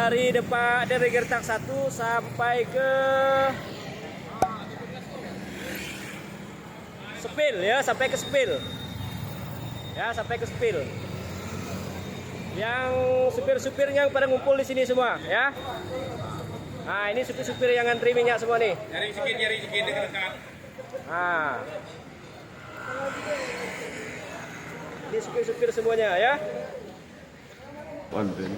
dari depan dari Gertak 1 sampai ke Sepil ya, sampai ke Sepil. Ya, sampai ke Sepil. Yang supir-supirnya pada ngumpul di sini semua ya. Nah, ini supir-supir yang ngantri minyak semua nih. Nyari sedikit dekat. Nah. Ini supir-supir semuanya ya. London.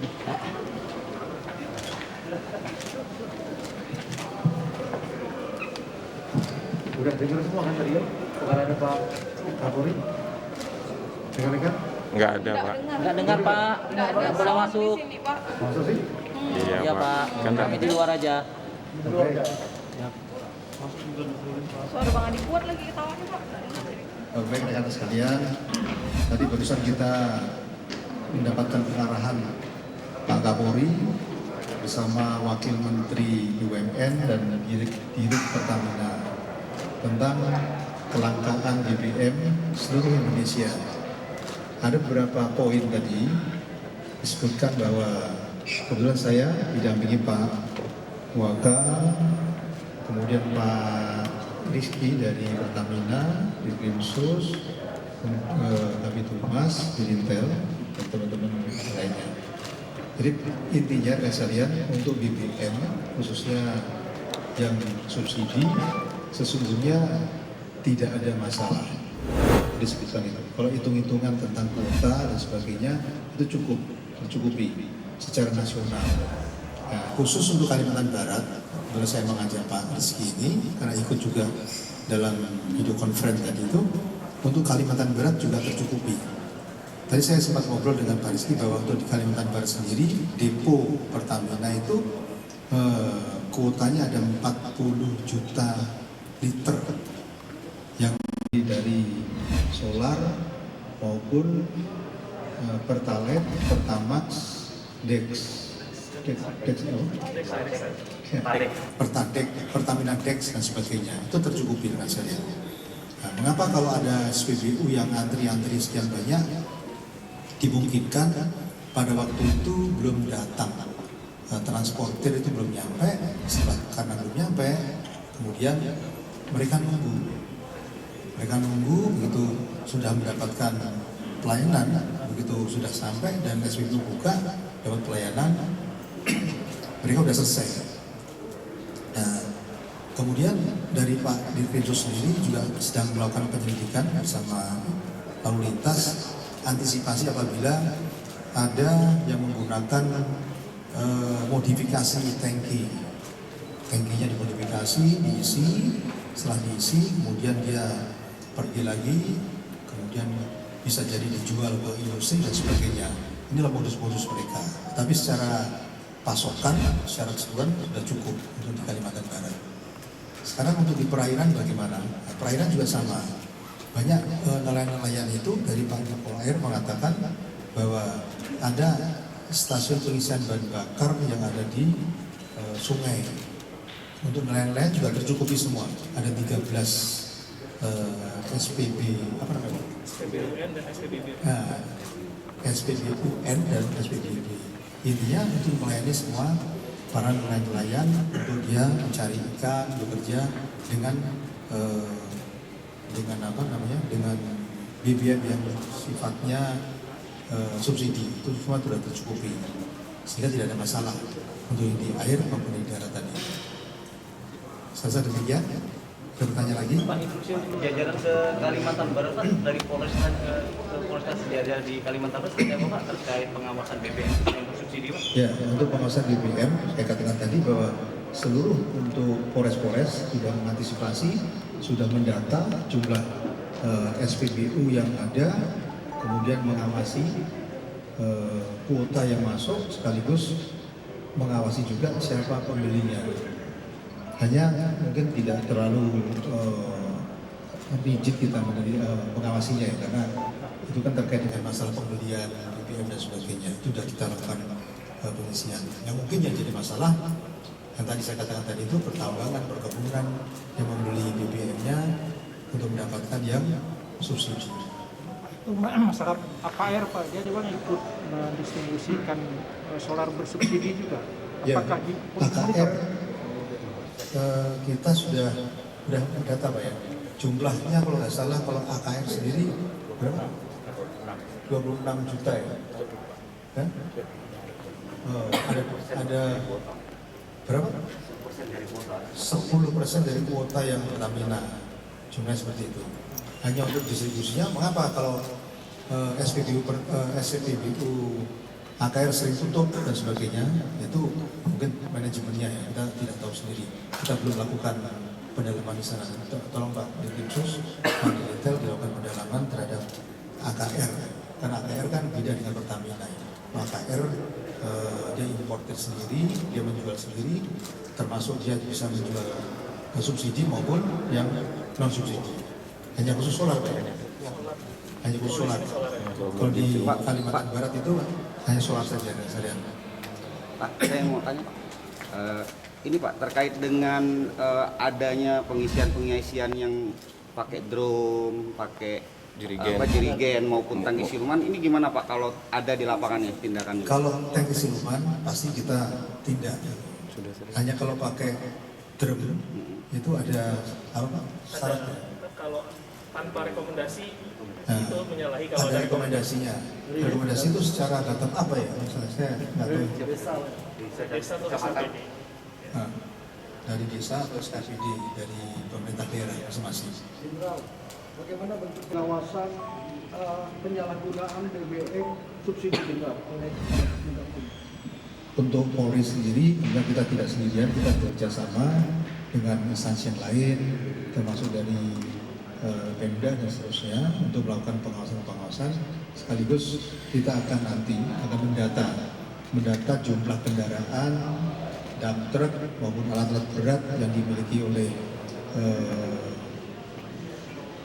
Udah dengar semua kan tadi ya? Bukan ada Pak Kapolri? Dengar-dengar? Enggak ada, Pak. Enggak dengar, Pak. Enggak boleh masuk. Masuk sih? Iya, Pak. Kan Kami di luar aja. Oke. Suara Bang Adi kuat lagi ketawanya, Pak. Baik rekan sekalian, tadi barusan kita mendapatkan pengarahan Pak Kapolri bersama Wakil Menteri BUMN dan Dirut Pertamina tentang kelangkaan BBM seluruh Indonesia. Ada beberapa poin tadi disebutkan bahwa kebetulan saya didampingi Pak Waka, kemudian Pak Rizky dari Pertamina, di Krimsus, Kabid Humas, di Intel, dan teman-teman lainnya. Jadi intinya kalian untuk BBM khususnya yang subsidi sesungguhnya tidak ada masalah disebutkan itu. Kalau hitung-hitungan tentang kuota dan sebagainya itu mencukupi secara nasional. Nah, khusus untuk Kalimantan Barat, kalau saya mengajak Pak Rizky ini karena ikut juga dalam video conference tadi itu, untuk Kalimantan Barat juga tercukupi. Tadi saya sempat ngobrol dengan Pak Rizky bahwa untuk di Kalimantan Barat sendiri, depo Pertamina itu kuotanya ada 40 juta liter yang dari solar maupun Pertalite, Pertamax, Pertamina Dex dan sebagainya itu tercukupi dengan saya. Nah, mengapa kalau ada SPBU yang antri sekian banyak dimungkinkan pada waktu itu belum datang, transporter itu belum nyampe, karena belum nyampe kemudian mereka nunggu begitu sudah mendapatkan pelayanan, begitu sudah sampai dan SPBU buka dapat pelayanan mereka sudah selesai. Nah, kemudian dari Pak Dirkrimsus sendiri juga sedang melakukan penyelidikan bersama lalu lintas antisipasi apabila ada yang menggunakan modifikasi tangkinya dimodifikasi, diisi, setelah diisi kemudian dia pergi lagi, kemudian bisa jadi dijual ke industri dan sebagainya. Inilah modus-modus mereka. Tapi secara pasokan, secara keseluruhan sudah cukup untuk di Kalimantan Barat. Sekarang untuk di perairan bagaimana? Nah, perairan juga sama. Banyak nelayan-nelayan itu dari Pangkal Air mengatakan bahwa ada stasiun pengisian bahan bakar yang ada di sungai. Untuk nelayan-nelayan juga tercukupi semua. Ada 13 SPB, apa namanya? SPBUN dan SPBB. Nah, SPBUN dan SPBB. Intinya untuk melayani semua para nelayan-nelayan untuk dia mencari ikan, bekerja dengan dengan BBM yang sifatnya subsidi itu semua sudah tercukupi sehingga tidak ada masalah untuk di air maupun di darat tadi. Saya demikian. Bertanya lagi? Pak, instruksi untuk jajaran ke Kalimantan Barat Pak, dari Polres ke Polres Jajar di Kalimantan Barat seperti apa Pak terkait pengawasan BBM yang bersubsidi Pak? Ya, untuk pengawasan BBM saya katakan tadi bahwa seluruh untuk Polres sudah mengantisipasi, sudah mendata jumlah SPBU yang ada, kemudian mengawasi kuota yang masuk sekaligus mengawasi juga siapa pembelinya. Hanya mungkin tidak terlalu rigid kita mengawasinya ya, karena itu kan terkait dengan masalah pembelian BBM dan sebagainya. Itu sudah kita lakukan pengisian. Yang mungkin yang jadi masalah yang tadi saya katakan tadi itu pertambangan, perkebunan yang membeli BBM-nya untuk mendapatkan yang subsidi. Untuk masyarakat AKR Pak, dia juga ikut mendistribusikan solar bersubsidi juga. Ya, Apakah di AKR kita sudah data Pak ya. Jumlahnya kalau nggak salah kalau AKR sendiri berapa? 26 juta ya. Kan? Ada berapa? 10% dari kuota yang Pertamina. Jumlahnya seperti itu. Hanya untuk distribusinya, mengapa kalau SPBU AKR sering tutup dan sebagainya, itu mungkin manajemennya ya, kita tidak tahu sendiri. Kita belum lakukan pendalaman di sana. Tolong Pak Dirkrimsus, Pak Detail dilakukan pendalaman terhadap AKR. Karena AKR kan beda dengan Pertamina. AKR dia importer sendiri, dia menjual sendiri, termasuk dia bisa menjual subsidi maupun yang non subsidi. Hanya khusus solar Pak. Hanya khusus solar. Kalau di Kalimantan Barat itu hanya solar saja saya. Pak, saya mau tanya Pak. Ini Pak terkait dengan adanya pengisian yang pakai drone, pakai jerigen maupun tangki siluman, ini gimana Pak kalau ada di lapangannya tindakannya? Kalau tangki siluman pasti kita tindak. Hanya kalau pakai drum itu ada apa Pak? Syaratnya. Kalau tanpa rekomendasi Nah, itu menyalahi kalau ada rekomendasinya. Rekomendasi itu secara data apa ya? Misalnya saya nggak tahu. desa atau SPBD. Nah, dari desa atau SKPD dari pemerintah daerah masing-masing. Bagaimana bentuk pengawasan penyalahgunaan BBM subsidi jenderal oleh Untuk Polri sendiri, juga kita tidak sendirian, kita bekerjasama dengan instansi yang lain, termasuk dari Pemda dan seterusnya untuk melakukan pengawasan-pengawasan. Sekaligus kita akan nanti mendata jumlah kendaraan, dump truck maupun alat-alat berat yang dimiliki oleh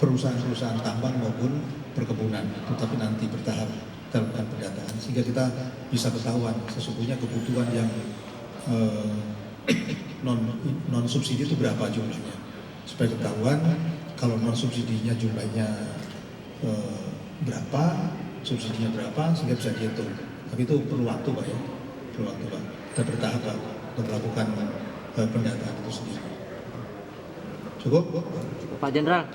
perusahaan-perusahaan tambang maupun perkebunan. Tetapi nanti bertahap kita lakukan pendataan sehingga kita bisa ketahuan sesungguhnya kebutuhan yang non subsidi itu berapa jumlahnya, supaya ketahuan kalau non subsidinya jumlahnya berapa, subsidinya berapa, sehingga bisa dihitung. Tapi itu perlu waktu Pak ya, perlu waktu Pak. Kita bertahap Pak untuk melakukan pendataan itu sendiri. Cukup? Pak Jenderal,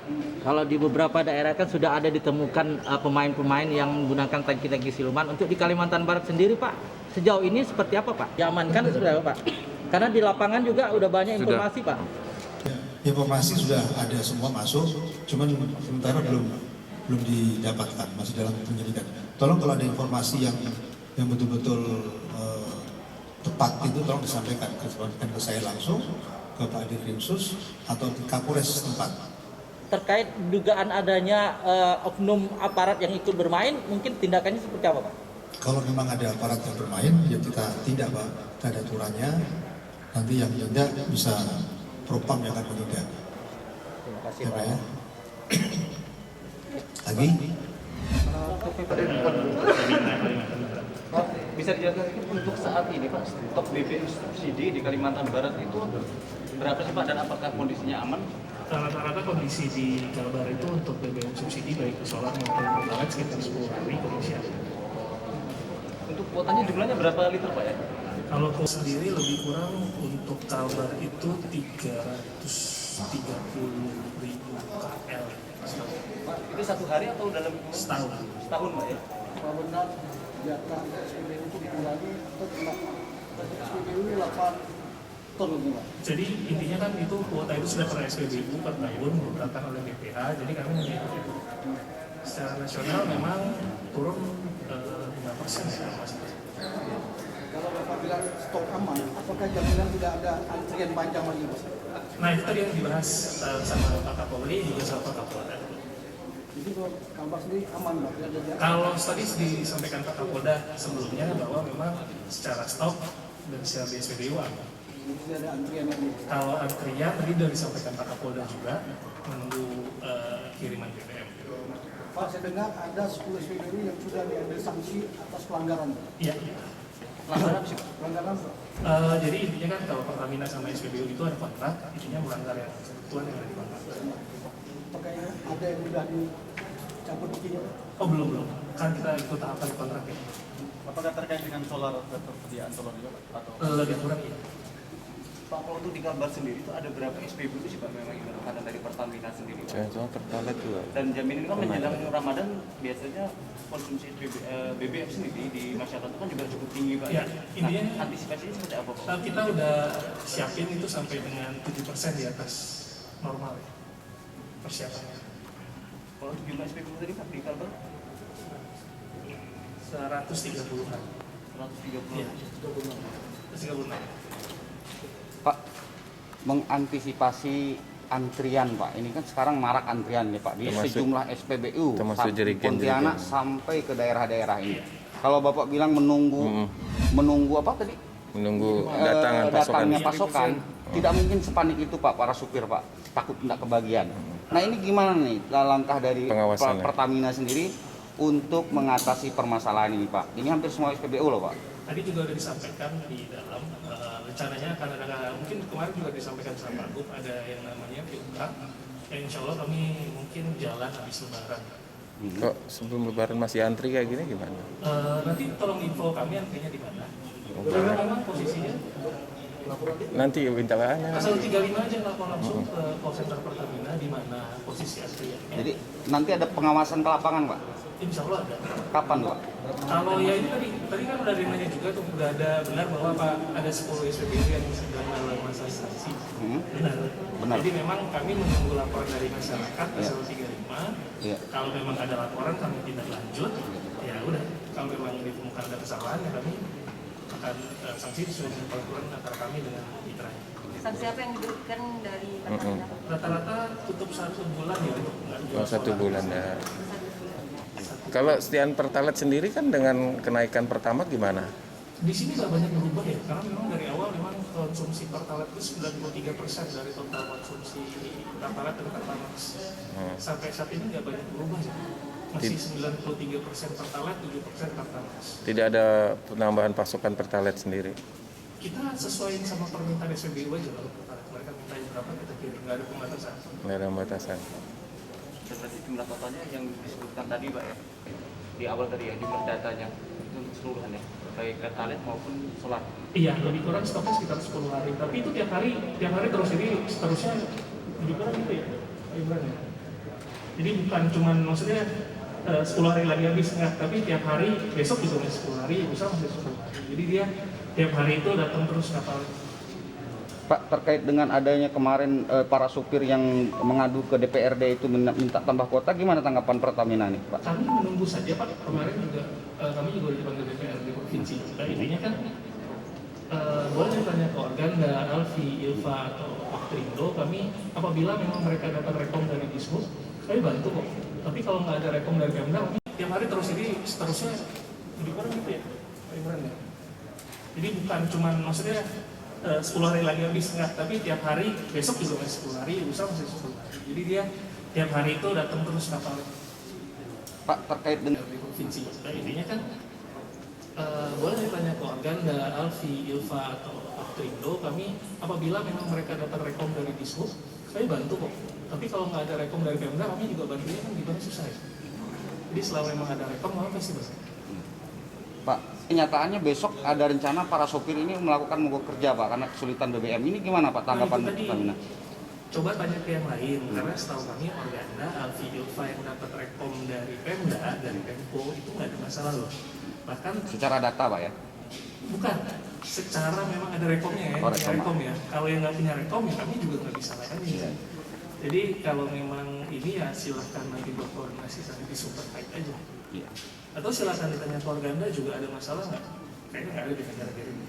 kalau di beberapa daerah kan sudah ada ditemukan pemain-pemain yang menggunakan tangki-tangki siluman. Untuk di Kalimantan Barat sendiri Pak, sejauh ini seperti apa Pak? Diamankan seperti apa Pak? Karena di lapangan juga udah banyak informasi Pak. Ya, informasi sudah ada semua masuk, cuman sementara belum didapatkan, masih dalam penyelidikan. Tolong kalau ada informasi yang betul-betul tepat itu tolong disampaikan ke saya langsung, ke Pak Dirkrimsus atau ke Kapolres setempat. Terkait dugaan adanya oknum aparat yang ikut bermain, mungkin tindakannya seperti apa Pak? Kalau memang ada aparat yang bermain, ya kita tindak Pak, kita ada aturannya. Nanti yang tidak bisa Propam yang akan menindak. Terima kasih Ya Pak. Pak ya. Lagi? Bisa dijelaskan untuk saat ini Pak, stok BBM subsidi di Kalimantan Barat itu berapa sih Pak dan apakah kondisinya aman? rata-rata kondisi di Kalbar itu untuk BBM subsidi baik solar maupun pertalite sekitar 10 hari pengisian. Untuk kuotanya jumlahnya berapa liter Pak ya? Kalau kuota sendiri lebih kurang untuk Kalbar itu 330.000 KL Pak, itu satu hari atau dalam setahun. setahun Pak ya? Pak benar jatah SPBU itu dikurangi atau SPBU 8 ton gitu Pak. Jadi intinya kan itu kuota itu sudah per SPBU per tahun ditetapkan oleh BPH, jadi kami mengikuti itu. Secara nasional memang turun 5% ya Mas. Kalau Bapak bilang stok aman, apakah jaminan tidak ada antrian panjang lagi Mas? Nah itu tadi yang dibahas sama Pak Kapolri juga sama Pak Kapolda. Jadi kalau Kalbar sendiri aman Pak? Kalau tadi disampaikan Pak Kapolda sebelumnya bahwa memang secara stok dan secara BSPBU aman. Jadi tidak ada antrian lagi. Kalau antrian tadi sudah disampaikan Pak Kapolda juga menunggu kiriman BBM. Pak, saya dengar ada 10 SPBU yang sudah diambil sanksi atas pelanggaran. Iya. Pelanggaran apa sih Pak? Pelanggaran Pak? Jadi intinya kan kalau Pertamina sama SPBU itu ada kontrak, intinya melanggar yang ketentuan yang ada di kontrak. Apakah ada yang sudah dicabut cabut izinnya? Oh belum, kan kita ikut tahapan kontrak ya. Apakah terkait dengan solar ketersediaan solar juga Pak? Atau Lebih kurang ya. Pak, kalau untuk di Kalbar sendiri itu ada berapa SPBU sih Pak memang yang ada dari Pertamina sendiri Pak? Cuma Pertalite juga. Dan jaminan kan menjelang Ramadan biasanya konsumsi BBM sendiri di masyarakat itu kan juga cukup tinggi Pak. Ya, intinya antisipasinya seperti apa Pak? kita udah siapin itu sampai dengan 7% di atas normal ya, persiapannya. Kalau untuk jumlah SPBU tadi Pak di Kalbar? 130-an. 130. Iya, 136. Pak, mengantisipasi antrian Pak, ini kan sekarang marak antrian nih Pak di sejumlah SPBU termasuk jerigen Pontianak sampai ke daerah-daerah ini. Kalau Bapak bilang menunggu apa tadi? Menunggu datangnya pasokan, tidak mungkin sepanik itu Pak para supir Pak, takut tidak kebagian. Nah ini gimana nih langkah dari Pertamina sendiri untuk mengatasi permasalahan ini Pak? Ini hampir semua SPBU loh Pak. Tadi juga sudah disampaikan di dalam rencananya akan ada, mungkin kemarin juga disampaikan sama Pak Gub, ada yang namanya PUK yang insya Allah kami mungkin jalan habis lebaran. Kok sebelum lebaran masih antri kayak gini gimana? Nanti tolong info kami antrinya di mana. Karena memang posisinya Nanti minta lahannya. asal 35 aja lapor langsung ke call center Pertamina di mana posisi aslinya. Jadi nanti ada pengawasan ke lapangan Pak? Insya Allah ada. Kapan Pak? Kalau ya ini tadi kan udah nanya juga tuh, udah ada benar bahwa Pak ada 10 SPBU yang sedang dalam masa sanksi. Benar. Jadi memang kami menunggu laporan dari masyarakat pasal 35. Ya. Kalau memang ada laporan kami tindak lanjut, ya udah. Kalau memang ditemukan ada kesalahan, ya kami akan sanksi sesuai dengan peraturan antara kami dengan mitra. Sanksi apa yang diberikan dari Pertamina? Rata-rata tutup 1 bulan ya untuk nggak jual 1 bulan ya. 1 bulan. Kalau setian Pertalite sendiri kan dengan kenaikan pertama gimana? Di sini nggak banyak berubah ya, karena memang dari awal memang konsumsi Pertalite itu 93% dari total konsumsi Pertalite dan Pertamax. Sampai saat ini nggak banyak berubah ya. Masih 93% Pertalite, 7% Pertamax. Tidak ada penambahan pasokan Pertalite sendiri? Kita sesuaiin sama permintaan SPBU aja kalau mereka minta berapa kita kirim, nggak ada pembatasan. Nggak ada pembatasan. Berarti jumlah totalnya yang disebutkan tadi Pak ya, di awal tadi ya, jumlah datanya itu untuk seluruhan ya, baik Pertalite maupun solar. Iya, lebih kurang stoknya sekitar 10 hari, tapi itu tiap hari terus, jadi seterusnya lebih kurang gitu ya, Ibrahim ya. Jadi bukan cuman maksudnya 10 hari lagi habis, enggak, tapi tiap hari, besok juga masih 10 hari, bisa masih 10 hari. Jadi dia tiap hari itu datang terus kapal. Pak, terkait dengan adanya kemarin para supir yang mengadu ke DPRD itu minta tambah kuota, gimana tanggapan Pertamina nih Pak? Kami menunggu saja Pak, kemarin juga kami juga dipanggil DPRD Provinsi. Nah, intinya kan boleh ditanya ke Organda, Alfi, Ilva, atau Waktrindo, kami apabila memang mereka dapat rekom dari Disbud, kami bantu kok. Tapi kalau nggak ada rekom dari Pemda, kami tiap hari terus, jadi seterusnya lebih kurang gitu ya, Pak Imran ya. Jadi bukan cuman maksudnya 10 hari lagi habis, enggak, tapi tiap hari, besok juga masih 10 hari, lusa masih 10 hari. Jadi dia tiap hari itu datang terus kapal. Pak, terkait dengan Provinsi. Nah, intinya kan boleh ditanya ke Organda, Alfi, Ilva, atau Waktrindo, kami apabila memang mereka dapat rekom dari Disbud, kami bantu kok. Tapi kalau nggak ada rekom dari Pemda, kami juga bantunya kan gimana susah ya. Jadi selama memang ada rekom, kami pasti bantu. Pak, kenyataannya besok ada rencana para sopir ini melakukan mogok kerja Pak karena kesulitan BBM. Ini gimana Pak tanggapan Pertamina? Coba tanya ke yang lain, karena setahu kami Organda, Alfi, Ilva yang dapat rekom dari Pemda, dari Pemko, itu nggak ada masalah loh. Bahkan Secara data Pak ya? bukan, secara memang ada rekomnya ya, punya rekom ya. Kalau yang nggak punya rekom ya kami juga nggak bisa layani. Jadi kalau memang ini ya silahkan nanti berkoordinasi sama di super tight aja. Atau silahkan ditanya ke Organda juga ada masalah nggak? Kayaknya nggak ada di negara ini.